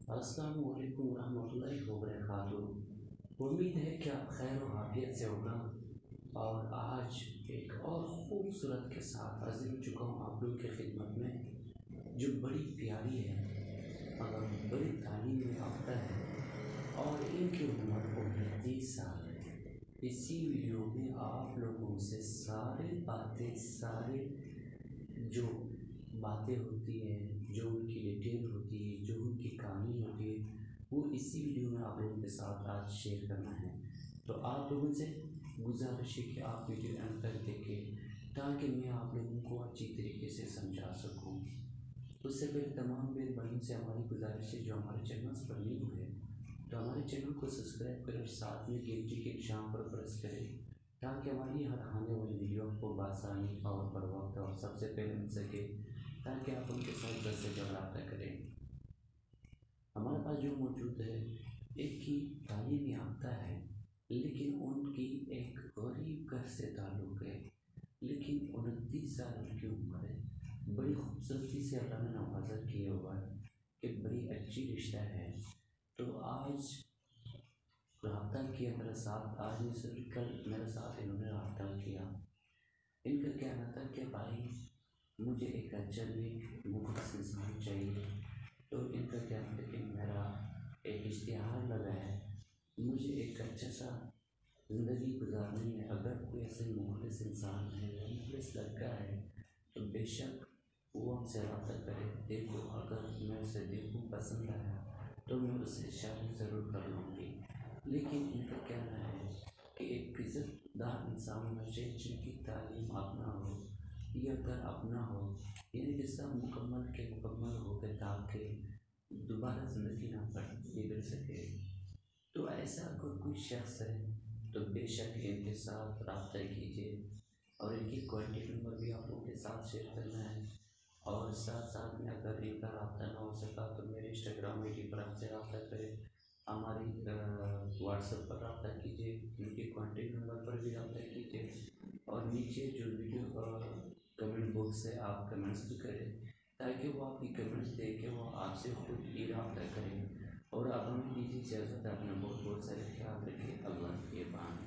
السلام علیکم ورحمۃ اللہ وبرکاتہ۔ امید ہے کہ آپ خیر و عافیت سے ہوگا، اور آج ایک اور خوبصورت کے ساتھ حاضر ہو چکا ہوں آپ لوگوں کی خدمت میں، جو بڑی پیاری ہے اور بڑی تعلیم یافتہ ہے، اور ان کی عمر 29 سال ہے۔ اسی ویڈیو میں آپ لوگوں سے سارے جو باتیں ہوتی ہیں، جو ان کی ڈیٹیل ہوتی ہے، جو ان کی کہانی ہوتی ہے، وہ اسی ویڈیو میں آپ لوگوں کے ساتھ آج شیئر کرنا ہے۔ تو آپ لوگوں سے گزارش ہے کہ آپ ویڈیو اینڈ تک دیکھیں، تاکہ میں آپ لوگوں کو اچھی طریقے سے سمجھا سکوں۔ اس سے پہلے تمام میرے بھائیوں سے ہماری گزارش ہے جو ہمارے چینل پر نیو ہے تو ہمارے چینل کو سبسکرائب کریں اور ساتھ میں گھنٹی کے نشان پر پریس کریں، تاکہ ہماری ہر آنے والی ویڈیو کو بآسانی اور بر وقت اور سب سے پہلے مل سکے، تاکہ آپ ان کے ساتھ جلد سے جلد رابطہ کریں۔ ہمارے پاس جو موجود ہے، ایک کی تعلیم یافتہ ہے، لیکن ان کی ایک غریب گھر سے تعلق ہے، لیکن 29 سال ان کی عمر ہے۔ بڑی خوبصورتی سے اللہ نے نوازا کیا ہوا ہے کہ بڑی اچھی رشتہ ہے۔ تو آج رابطہ کیا میرے ساتھ، آج نہیں صرف کل میرے ساتھ انہوں نے رابطہ کیا۔ ان کا کہنا تھا کہ بھائی مجھے ایک اچھا نیک مخلص انسان چاہیے۔ تو ان کا کہنا تھا کہ میرا ایک اشتہار لگا ہے، مجھے ایک اچھا سا زندگی گزارنی ہے۔ اگر کوئی ایسے مخلص انسان ہے یا مخلص لڑکا ہے تو بے شک وہ ہم سے رابطہ کرے۔ دیکھو اگر میں اسے دیکھوں پسند آیا تو میں اس سے شادی ضرور کر لوں گی، لیکن ان کا کہنا ہے کہ ایک عزت دار انسان ہونا چاہیے جن کی تعلیم اپنا ہو یا گھر اپنا ہو، یعنی کہ سب مکمل ہو کے تاکہ دوبارہ زندگی نہ بگڑ سکے۔ تو ایسا اگر کوئی شخص ہے تو بے شک ان کے ساتھ رابطہ کیجیے، اور ان کی کانٹیکٹ نمبر بھی آپ لوگوں کے ساتھ شیئر کرنا ہے۔ اور ساتھ میں اگر ان کا رابطہ نہ ہو سکا تو میرے انسٹاگرام آئی ڈی پر آپ سے رابطہ کریں، ہماری واٹس ایپ پر رابطہ کیجیے، ان کے کانٹیکٹ نمبر پر بھی رابطہ کیجیے، اور نیچے جو ویڈیو کمنٹ باکس ہے آپ کمنٹس بھی کریں، تاکہ وہ آپ کی کمنٹس دیکھ کے وہ آپ سے خود ہی رابطہ کریں۔ اور اب ہمیں دیجیے اجازت، اپنا بہت سارے خیال رکھیں۔ اللہ کے بان۔